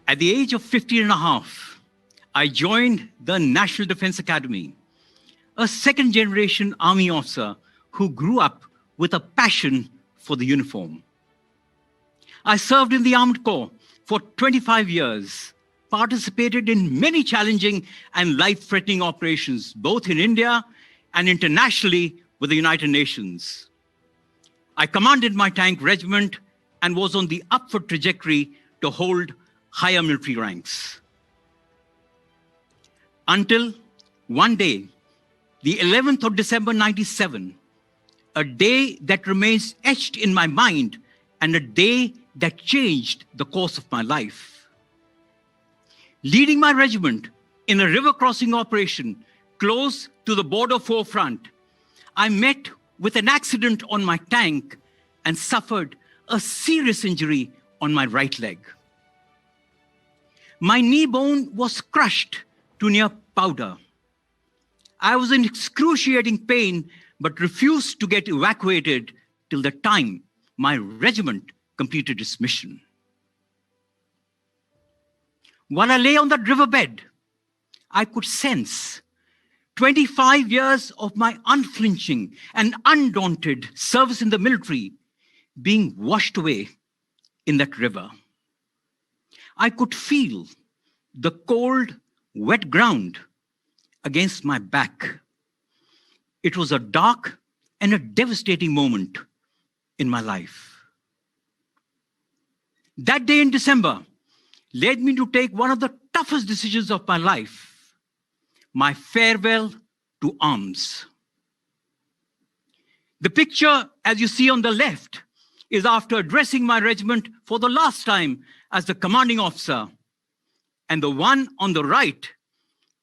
At the age of 15 and a half, I joined the National Defense Academy, a second-generation Army officer who grew up with a passion for the uniform. I served in the Armed Corps for 25 years, participated in many challenging and life-threatening operations, both in India and internationally with the United Nations. I commanded my tank regiment and was on the upward trajectory to hold higher military ranks. Until one day, the 11th of December, 97, a day that remains etched in my mind and a day that changed the course of my life. Leading my regiment in a river crossing operation close to the border forefront, I met with an accident on my tank and suffered a serious injury on my right leg. My knee bone was crushed to near powder. I was in excruciating pain, but refused to get evacuated till the time my regiment completed its mission. While I lay on that riverbed, I could sense 25 years of my unflinching and undaunted service in the military being washed away in that river. I could feel the cold, wet ground against my back. It was a dark and a devastating moment in my life. That day in December led me to take one of the toughest decisions of my life, my farewell to arms. The picture, as you see on the left, is after addressing my regiment for the last time as the commanding officer. And the one on the right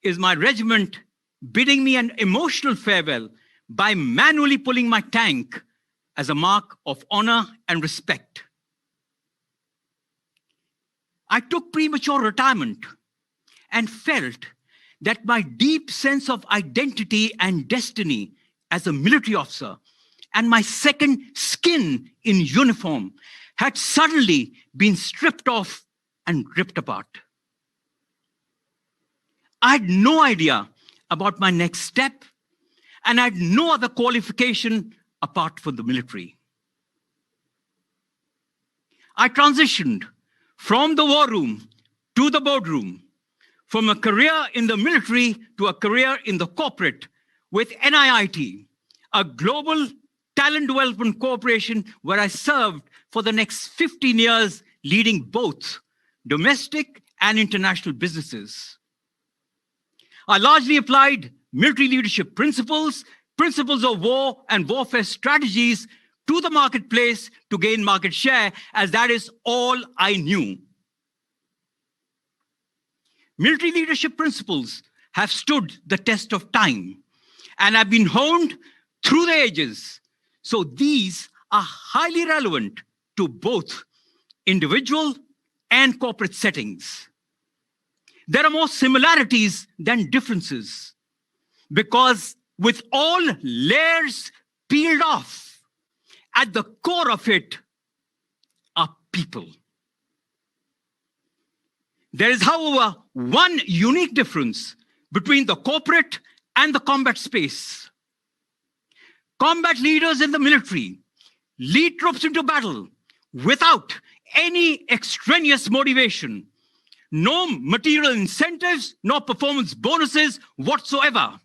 is my regiment bidding me an emotional farewell by manually pulling my tank as a mark of honor and respect. I took premature retirement and felt that my deep sense of identity and destiny as a military officer and my second skin in uniform had suddenly been stripped off and ripped apart. I had no idea about my next step, and I had no other qualification apart from the military. I transitioned from the war room to the boardroom, from a career in the military to a career in the corporate with NIIT, a global talent development corporation where I served for the next 15 years, leading both domestic and international businesses. I largely applied military leadership principles, principles of war and warfare strategies to the marketplace to gain market share, as that is all I knew. Military leadership principles have stood the test of time and have been honed through the ages. So these are highly relevant to both individual and corporate settings. There are more similarities than differences, because with all layers peeled off, at the core of it are people. There is, however, one unique difference between the corporate and the combat space. Combat leaders in the military lead troops into battle without any extraneous motivation, no material incentives, no performance bonuses whatsoever.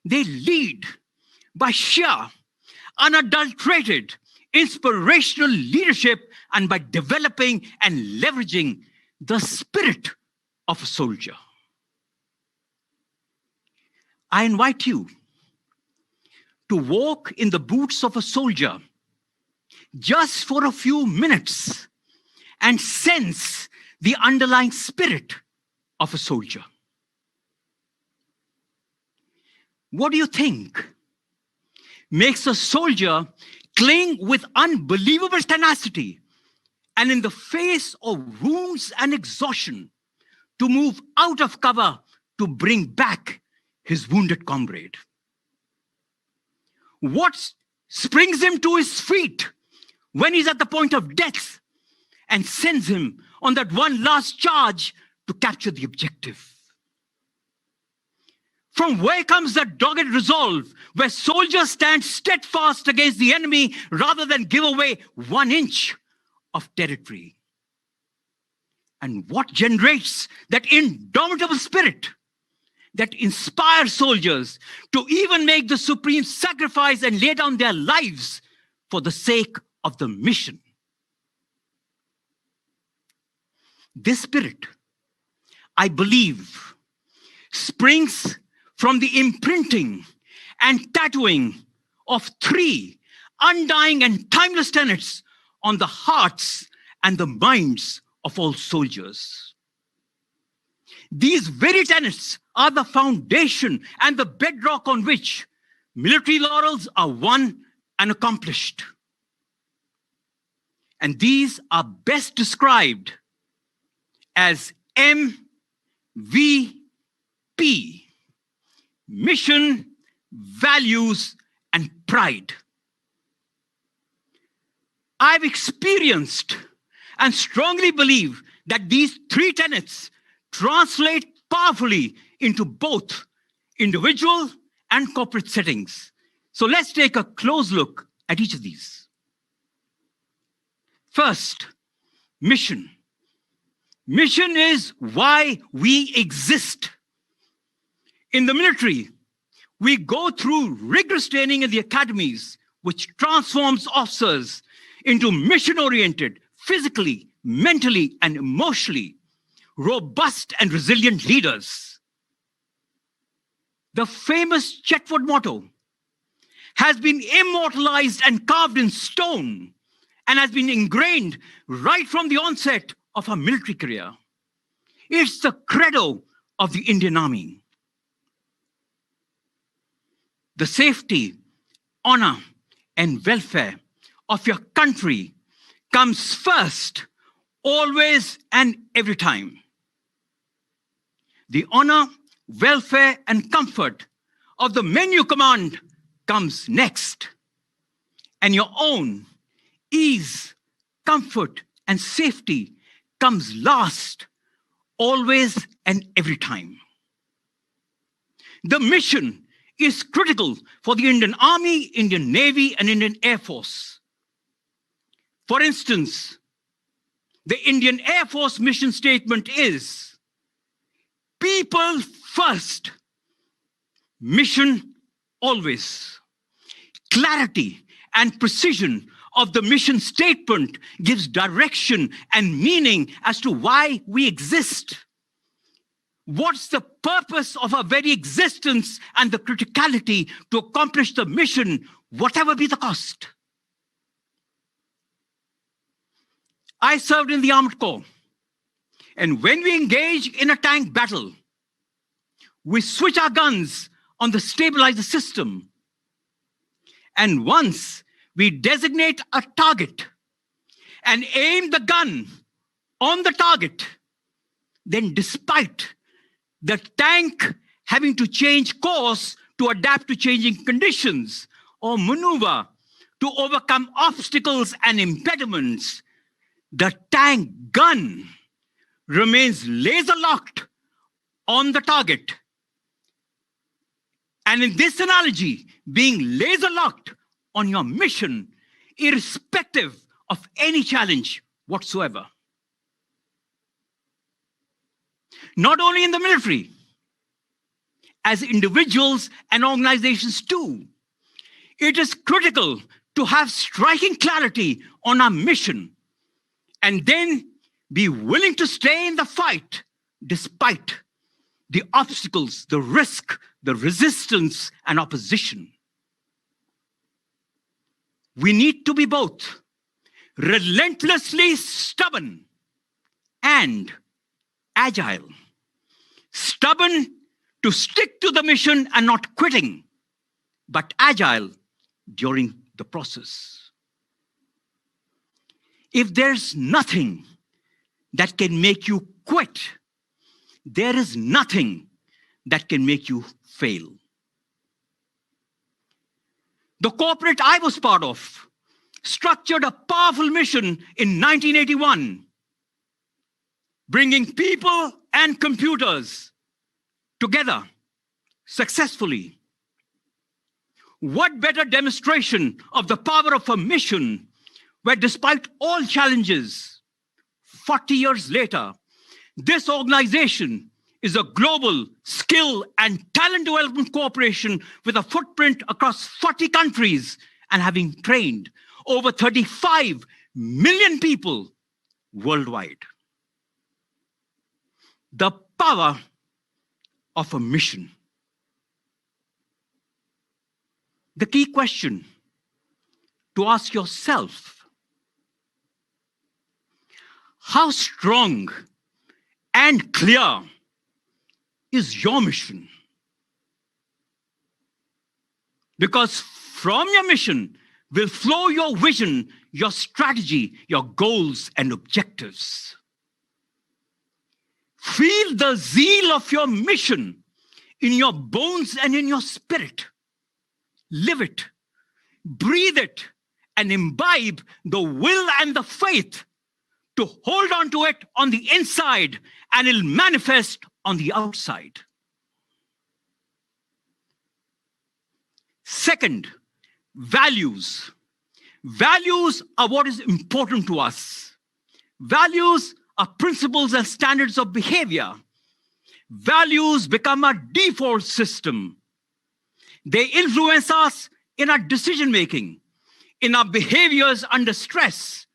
They lead by sheer, unadulterated, inspirational leadership and by developing and leveraging the spirit of a soldier. I invite you to walk in the boots of a soldier just for a few minutes and sense the underlying spirit of a soldier. What do you think makes a soldier cling with unbelievable tenacity and in the face of wounds and exhaustion to move out of cover to bring back his wounded comrade? What springs him to his feet when he's at the point of death and sends him on that one last charge to capture the objective. From where comes that dogged resolve, where soldiers stand steadfast against the enemy rather than give away 1 inch of territory? And what generates that indomitable spirit that inspires soldiers to even make the supreme sacrifice and lay down their lives for the sake of the mission? This spirit, I believe, springs from the imprinting and tattooing of 3 undying and timeless tenets on the hearts and the minds of all soldiers. These very tenets are the foundation and the bedrock on which military laurels are won and accomplished. And these are best described as MVP, mission, values, and pride. I've experienced and strongly believe that these 3 tenets translate powerfully into both individual and corporate settings. So let's take a close look at each of these. First, mission. Mission is why we exist. In the military, we go through rigorous training in the academies, which transforms officers into mission-oriented, physically, mentally, and emotionally robust and resilient leaders. The famous Chetwood motto has been immortalized and carved in stone and has been ingrained right from the onset of our military career. It's the credo of the Indian Army. The safety, honor, and welfare of your country comes first, always and every time. The honor, welfare, and comfort of the men you command comes next. And your own ease, comfort, and safety comes last, always and every time. The mission is critical for the Indian Army, Indian Navy, and Indian Air Force. For instance, the Indian Air Force mission statement is people first, mission always. Clarity and precision of the mission statement gives direction and meaning as to why we exist. What's the purpose of our very existence and the criticality to accomplish the mission, whatever be the cost? I served in the Armored Corps. And when we engage in a tank battle, we switch our guns on the stabilizer system. And once we designate a target and aim the gun on the target, then despite the tank having to change course to adapt to changing conditions or maneuver to overcome obstacles and impediments, the tank gun remains laser locked on the target. And in this analogy, being laser locked on your mission, irrespective of any challenge whatsoever. Not only in the military, as individuals and organizations too, it is critical to have striking clarity on our mission and then be willing to stay in the fight despite the obstacles, the risk, the resistance, and opposition. We need to be both relentlessly stubborn and agile. Stubborn to stick to the mission and not quitting, but agile during the process. If there's nothing that can make you quit, there is nothing that can make you fail. The corporate I was part of structured a powerful mission in 1981, bringing people and computers together successfully. What better demonstration of the power of a mission where, despite all challenges, 40 years later, this organization is a global skill and talent development corporation with a footprint across 40 countries and having trained over 35 million people worldwide. The power of a mission. The key question to ask yourself: how strong and clear is your mission? Because from your mission will flow your vision, your strategy, your goals and objectives. Feel the zeal of your mission in your bones and in your spirit. Live it, breathe it, and imbibe the will and the faith to hold on to it on the inside, and it'll manifest on the outside. Second, values. Values are what is important to us. Values are principles and standards of behavior. Values become a default system. They influence us in our decision-making, in our behaviors under stress,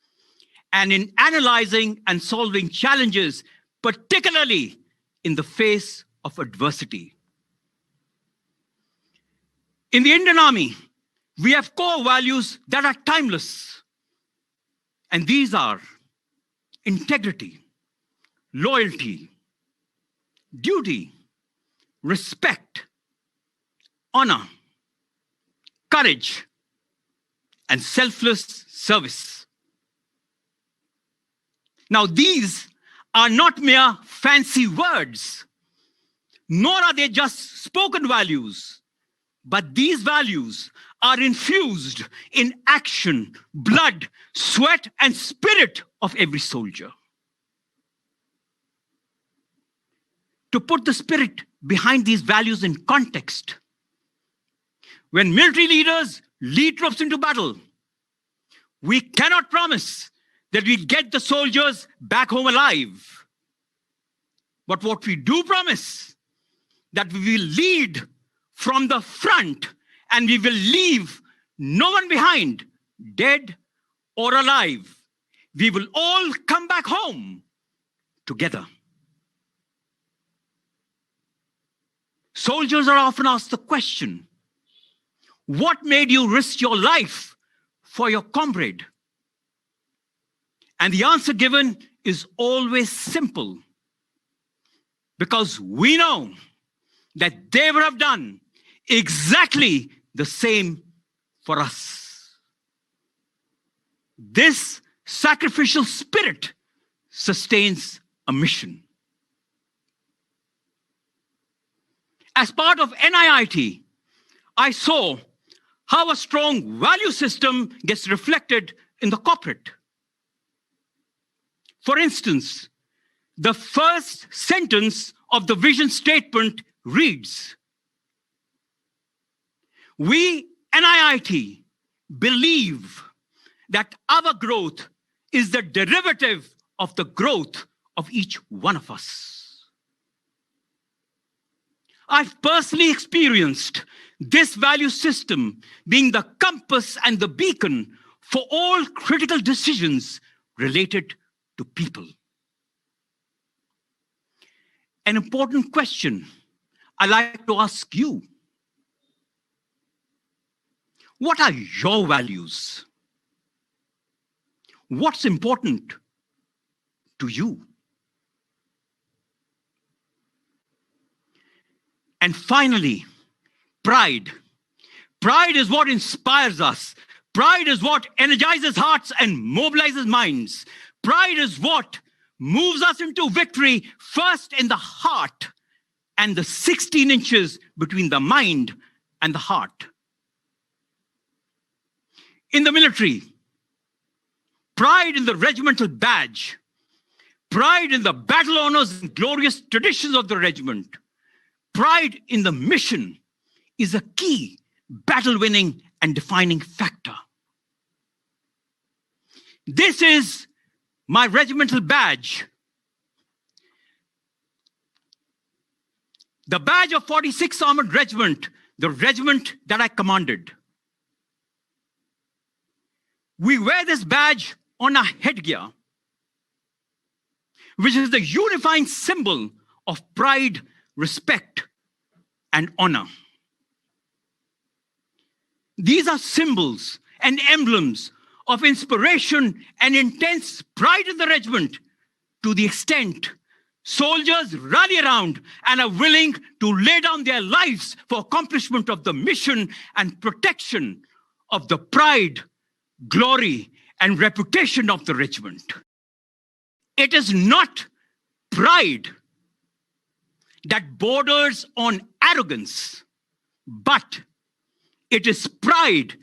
and in analyzing and solving challenges, particularly in the face of adversity. In the Indian Army, we have core values that are timeless. And these are integrity, loyalty, duty, respect, honor, courage, and selfless service. Now, these are not mere fancy words, nor are they just spoken values, but these values are infused in action, blood, sweat, and spirit of every soldier. To put the spirit behind these values in context, when military leaders lead troops into battle, we cannot promise that we'll get the soldiers back home alive. But what we do promise, that we will lead from the front and we will leave no one behind, dead or alive. We will all come back home together. Soldiers are often asked the question, what made you risk your life for your comrade? And the answer given is always simple. Because we know that they would have done exactly the same for us. This sacrificial spirit sustains a mission. As part of NIIT, I saw how a strong value system gets reflected in the corporate. For instance, the first sentence of the vision statement reads, "We, NIIT, believe that our growth is the derivative of the growth of each one of us." I've personally experienced this value system being the compass and the beacon for all critical decisions related to people. An important question I'd like to ask you: what are your values? What's important to you? And finally, pride. Pride is what inspires us. Pride is what energizes hearts and mobilizes minds. Pride is what moves us into victory, first in the heart and the 16 inches between the mind and the heart. In the military, pride in the regimental badge, pride in the battle honors and glorious traditions of the regiment, pride in the mission is a key battle-winning and defining factor. This is my regimental badge. The badge of 46th Armored Regiment, the regiment that I commanded. We wear this badge on our headgear, which is the unifying symbol of pride, respect, and honor. These are symbols and emblems of inspiration and intense pride in the regiment, to the extent soldiers rally around and are willing to lay down their lives for accomplishment of the mission and protection of the pride, glory, and reputation of the regiment. It is not pride that borders on arrogance, but it is pride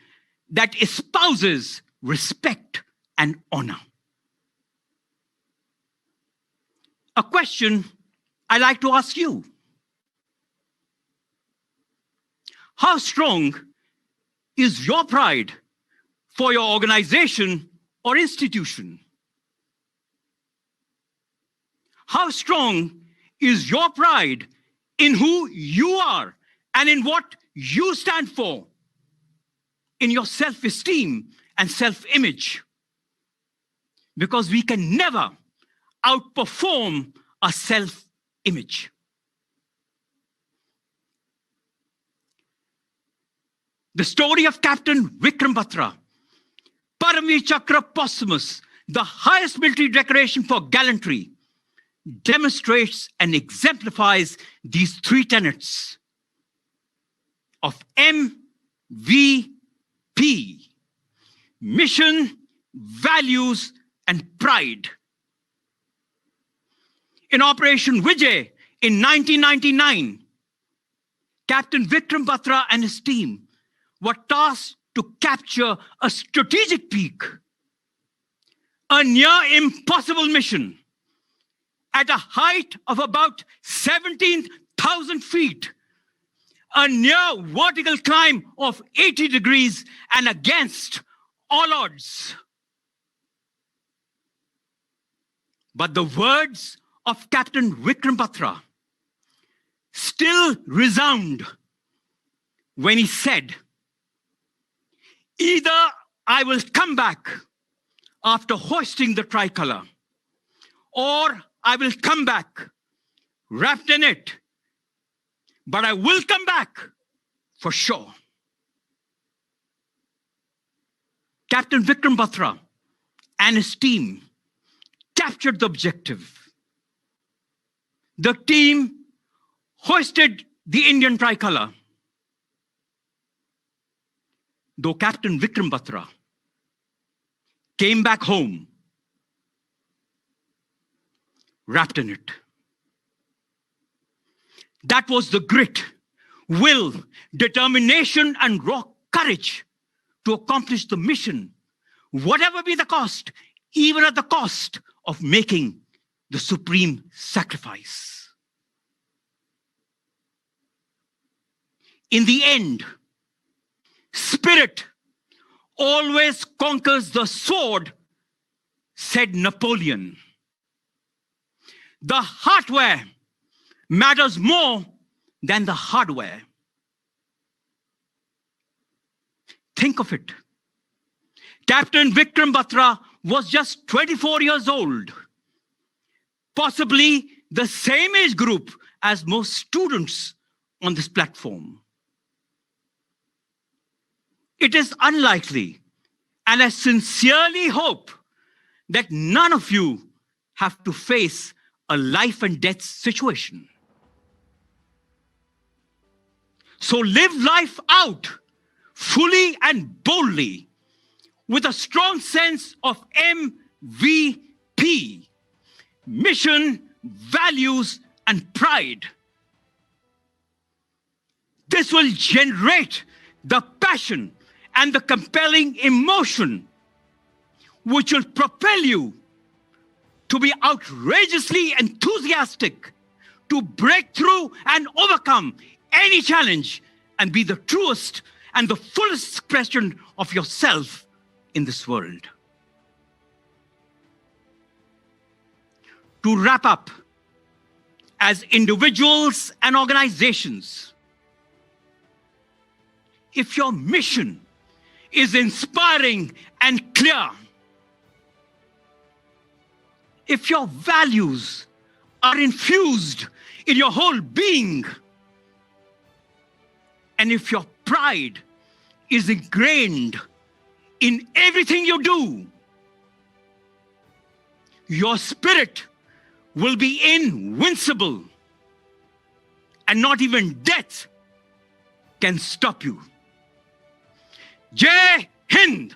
that espouses respect and honor. A question I like to ask you. How strong is your pride for your organization or institution? How strong is your pride in who you are and in what you stand for, in your self-esteem and self-image? Because we can never outperform our self-image. The story of Captain Vikram Batra, Paramveer Chakra posthumous, the highest military decoration for gallantry, demonstrates and exemplifies these three tenets of MVP: mission, values, and pride. In Operation Vijay in 1999, Captain Vikram Batra and his team were tasked to capture a strategic peak, a near impossible mission at a height of about 17,000 feet, a near vertical climb of 80 degrees and against all odds. But the words of Captain Vikram Batra still resound when he said, "Either I will come back after hoisting the tricolor, or I will come back wrapped in it, but I will come back for sure." Captain Vikram Batra and his team captured the objective. The team hoisted the Indian tricolor, though Captain Vikram Batra came back home wrapped in it. That was the grit, will, determination, and raw courage to accomplish the mission, whatever be the cost, even at the cost of making the supreme sacrifice. In the end, spirit always conquers the sword, said Napoleon. The hardware matters more than the hardware. Think of it. Captain Vikram Batra was just 24 years old, possibly the same age group as most students on this platform. It is unlikely, and I sincerely hope that none of you have to face a life and death situation. So live life out fully and boldly with a strong sense of MVP: mission, values, and pride. This will generate the passion and the compelling emotion which will propel you to be outrageously enthusiastic, to break through and overcome any challenge and be the truest and the fullest expression of yourself in this world. To wrap up, as individuals and organizations, if your mission is inspiring and clear, if your values are infused in your whole being, and if your pride is ingrained in everything you do, your spirit will be invincible, and not even death can stop you. Jai Hind!